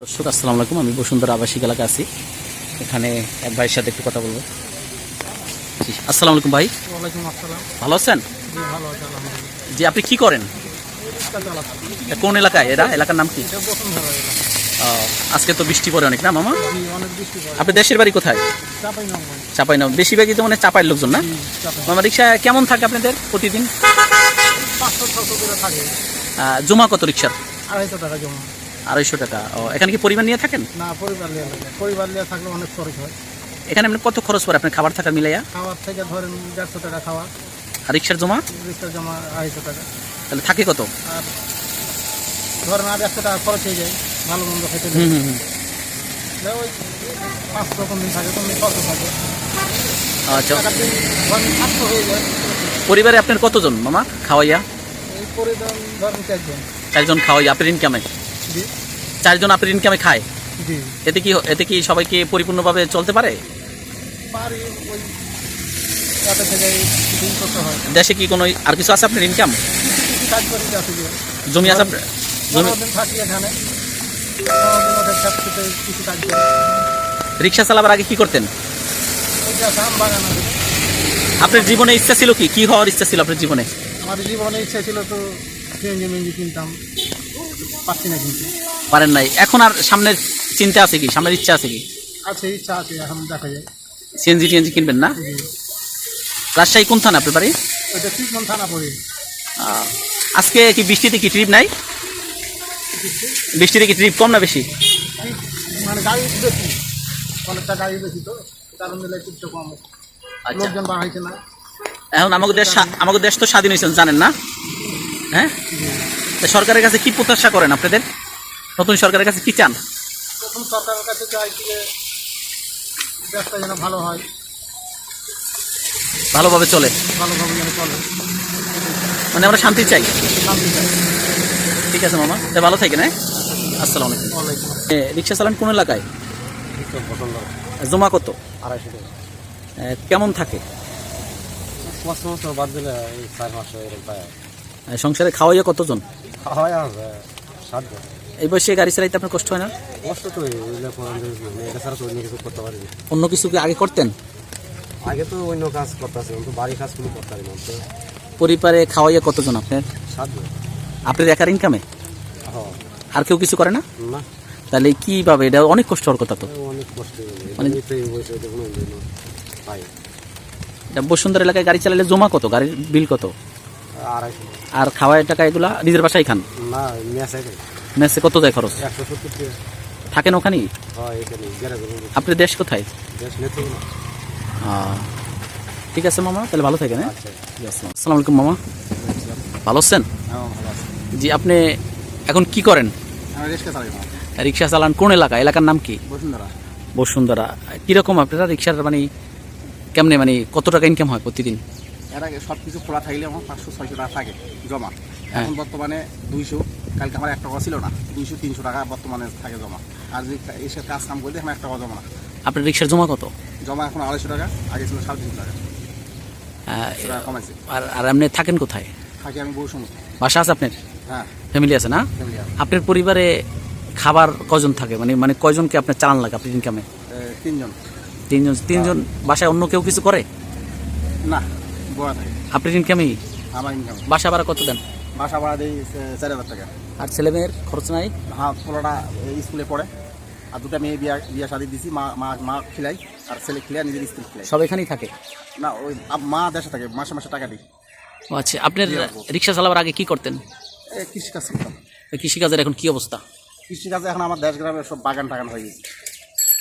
দর্শক আসসালামু আলাইকুম। আমি বসুন্ধরা আবাসিক এলাকা আছি। এখানে এক ভাইয়ের সাথে একটু কথা বলবো। জি, আসসালামু আলাইকুম ভাই। ওয়ালাইকুম আসসালাম। ভালো আছেন? জি ভালো আছে আলহামদুলিল্লাহ। জি, আপনি কি করেন? রিক্সা চালাচ্ছি। কোন এলাকায় এলাকার নাম কি? এটা বসুন্ধরা এলাকা। আজকে তো বৃষ্টি পড়ে অনেক না মামা? জি অনেক বৃষ্টি পড়ে। আপনি দেশের বাড়ি কোথায়? চাঁপাইনবাবগঞ্জ। চাঁপাইনবাবগঞ্জ। বেশিরভাগই তো মানে চাঁপাইয়ের লোকজন না? জি চাঁপাই। মামা, রিক্সা কেমন থাকে আপনাদের প্রতিদিন? 500-600 করে থাকে। জমা কত রিক্সার? 250 টাকা জমা। 250 টাকা। এখানে কি পরিবার নিয়ে থাকেন? না পরিবার নিয়ে লাগে। পরিবার নিয়ে থাকলে অনেক খরচ হয়। এখানে আপনি কত খরচ পড়ে আপনার খাবার থাকার মিলাইয়া? খাওয়ার থেকে ধরেন 150 টাকা খাওয়া, আর রিক্সার জমা? রিক্সার জমা 250 টাকা। তাহলে থাকে কত? আর ধরেন আর 100 টাকা খরচ হয়ে যায় ভালো মন্দ খেতে। ওই 500 কোন দিন থাকে, কোন দিন 600 থাকে। আচ্ছা, টাকার দিন ধরেন 700 হয়ে যায়। পরিবারে আপনার কতজন মামা খাওয়াইয়া? এই পরিবার ধরেন 4 জন। 4 জন খাওয়াইয়া আপনার ইনকামে? জি 4 জন আপনার ইনকামে খায়? জি এতে কি সবাইকে পরিপূর্ণভাবে চলতে পারে? পারি ওই রাতে থেকে দিন করতে হয়। দেশে কি কোনো আর কিছু আছে আপনার ইনকাম? কিছু কাজ করি আছে যে জমি আছে আপনার? জমি? দিন থাকি এখানে, ওদের সাথে কিছু কাজ করি। রিক্সা চালাবার আগে কি করতেন? ওই যে আছে আম বাগান আছে। আপনার জীবনে ইচ্ছা ছিল কি কি হওয়ার ইচ্ছা ছিল আপনার জীবনে? আমার জীবনে ইচ্ছা ছিল তো সিএনজি মিঞ্জি কিনতাম, পাচ্ছি না কিনতে। পারেন নাই। এখন আর সামনের চিন্তা আছে কি, সামনের ইচ্ছা আছে কি? আছে ইচ্ছা আছে, এখন দেখা যায়। সিএনজি টিএনজি কিনবেন না? জি রাজশাহী কোন থানা আপনার বাড়ি? ওইটা ঠিক থানা পড়ি। আজকে কি বৃষ্টিতে কি ট্রিপ নাই? বৃষ্টিতে কি ট্রিপ কম না বেশি? ঠিক মানে গাড়ি বেশি, অনেকটা গাড়ি বেশি তো কারণ মিলে একটু কম, আচ্ছা, লোকজন বাড়াইছে না। এখন আমাদের দেশ তো স্বাধীন হয়েছে জানেন না? হ্যাঁ, তা সরকারের কাছে কি প্রত্যাশা করেন আপনাদের? নতুন সরকারের কাছে কি চান? প্রথম সরকারের কাছে চাই যে ব্যবসা যেন ভালো হয়, ভালোভাবে চলে, ভালোভাবে যেন চলে, মানে আমরা শান্তি চাই। শান্তি চাই। ঠিক আছে মামা, তাই ভালো থাকেন। হ্যাঁ, আসসালামু আলাইকুম। ওয়ালাইকুম রিক্সা চালান কোন এলাকায়? বসুন্ধরা। জমা কত? 250 টাকা। কেমন থাকে? 500 বাদ দিলে এই 4 মাসে এরকম পায়। সংসারে খাওয়াইয়া কতজন? হয় আছে 7 জন। এই বয়সে গাড়ি চালাইতে আপনার কষ্ট হয় না? কষ্ট তো এটা ছাড়া তো অন্য কিছু করতে পারি না। অন্য কিছু কি আগে করতেন? আগে তো অন্য কাজ করতেছে, কিন্তু বাড়ি কাজ কোনো করতে পারি না। তো পরিবারে খাওয়াইয়া কতজন আপনার? 7 জন। আপনার একার ইনকামে? হ্যাঁ আর কেউ কিছু করে না? না, তাহলে কিভাবে? এটা অনেক কষ্ট হওয়ার কথা তো। অনেক কষ্ট মানে- পাই। এটা বসুন্ধরা এলাকায় গাড়ি চালালে জমা কত? গাড়ির বিল কত? 250 আর খাওয়ার টাকা এগুলা নিজের বাসায় খান? না মেসে মেসে কত যায় খরচ? 170 টাকা। থাকেন ওখানেই? হয় এখানে আপনার দেশ কোথায়? দেশ নেই না। ঠিক আছে মামা, তাহলে ভালো থাকেন। হ্যাঁ, আচ্ছা জি, আসসালামু আলাইকুম মামা। ভালো আছেন? হ্যাঁ ভালো আছে। জি, আপনি এখন কি করেন? আমি রিক্সা চালাই না। রিক্সা চালান কোন এলাকা? এলাকার নাম কি? বসুন্ধরা। বসুন্ধরা। কিরকম আপনারা রিক্সার মানে কেমনে, মানে কত টাকা ইনকাম হয় প্রতিদিন? এর আগে সব কিছু খোলা থাকলে আমার 500-600 টাকা থাকে জমা। হ্যাঁ। এখন বর্তমানে 200, কালকে আমার 1 টাকা ছিল না, 200-300 টাকা বর্তমানে থাকে জমা। আর যদি এসে কাজ কাম করলে আমার 1 টাকা জমা না। আপনার রিক্সার জমা কত? জমা এখন 250 টাকা, আগে ছিল 350 টাকা। সেটা কমাইছে। আর আপনি থাকেন কোথায়? থাকি আমি বহু সময়। বাসা আছে আপনার? হ্যাঁ ফ্যামিলি আছে না? ফ্যামিলি আছে। আপনার পরিবারে খাবার কজন থাকে, মানে কয়জনকে আপনার চালান লাগে আপনার ইনকামে? 3 জন। 3 জন। 3 জন বাসায় অন্য কেউ কিছু করে? না বড়া থাকে আপনার ইনকামেই? আমার ইনকাম। বাসা ভাড়া কত দেন? বাসা ভাড়া দিই 4000 টাকা। আর ছেলে মেয়ের খরচ নাই? হ্যাঁ, পোলাটা স্কুলে পড়ে, আর 2টা মেয়ে বিয়া শাদি দিছি। মা খিলাই, আর ছেলে খিলাই, নিজের স্কুল খিলাই। সব এখানেই থাকে? না ওই মা দেশে থাকে, মাসে মাসে টাকা দিই। ও আচ্ছা, আপনার রিক্সা চালাবার আগে কি করতেন? কৃষিকাজ করতাম। কৃষিকাজের এখন কি অবস্থা? কৃষিকাজে এখন আমার দেশ গ্রামে সব বাগান টাগান হয়ে গেছে,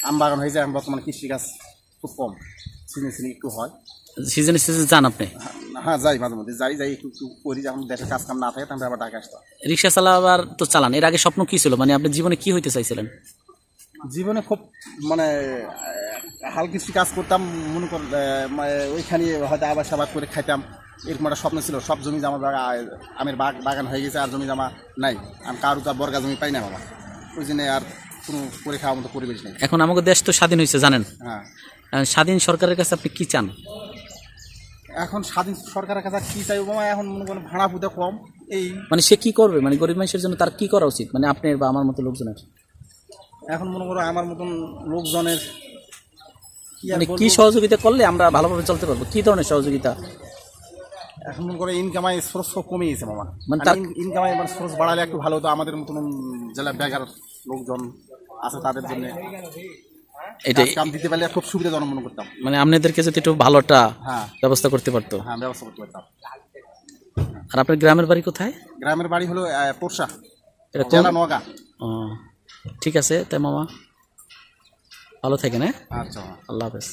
আম বাগান হয়ে যায়। এখন বর্তমানে কৃষিকাজ খুব কম, সিজনে একটু হয়। সিজনে যান আপনি? হ্যাঁ যাই, মাঝে মধ্যে যাই একটু করি। যখন দেশের কাজ কাম না থাকে তখন আবার ঢাকা আসতাম। রিক্সা চালাবার তো চালান, এর আগে স্বপ্ন কি ছিল, মানে আপনি জীবনে কি হইতে চাইছিলেন? জীবনে খুব মানে হাল কৃষি কাজ করতাম, মনে কর ওইখানে হয়তো আবার সাবাদ করে খাইতাম, এরকম একটা স্বপ্ন ছিল। সব জমি জামা আমের বাগান হয়ে গেছে, আর জমি জামা নাই। আমি কারো তো বর্গা জমি পাই না বাবা, ওই জন্য আর কোনো করে খাওয়ার মতো পরিবেশ নেই। এখন আমাদের দেশ তো স্বাধীন হয়েছে জানেন। হ্যাঁ, স্বাধীন সরকারের কাছে আপনি কি চান? এখন স্বাধীন সরকারের কাছে কি চাইবো বাবা? এখন মনে করেন ভাড়া ফুটা কম, এই মানে সে কি করবে, মানে গরিব মানুষের জন্য তার কি করা উচিত, মানে আপনার বা আমার মতো লোকজনের? এখন মনে করো আমার মতন লোকজনের কি আর মানে বলবো? কি সহযোগিতা করলে আমরা ভালোভাবে চলতে পারবো, কি ধরনের সহযোগিতা? এখন মনে করো ইনকামাই সোর্স খুব কমে গেছে মামা। মানে তার- ইনকামাই মানে সোর্স বাড়ালে একটু ভালো হতো আমাদের মতন জেলা বেকার লোকজন আছে তাদের জন্য এটাই কাম দিতে পারলে খুব সুবিধাজনক মনে করতাম। মানে আপনাদেরকে যদি একটু ভালোটা হ্যাঁ ব্যবস্থা করতে পারতো। হ্যাঁ, ব্যবস্থা করতে পারতাম। আর আপনার গ্রামের বাড়ি কোথায়? গ্রামের বাড়ি হলো পোরশা, এটা কোন? জেলা নওগাঁ। ও, ঠিক আছে তাই মামা, ভালো থাকেন, হ্যাঁ, আচ্ছা মামা। আল্লাহ হাফেজ।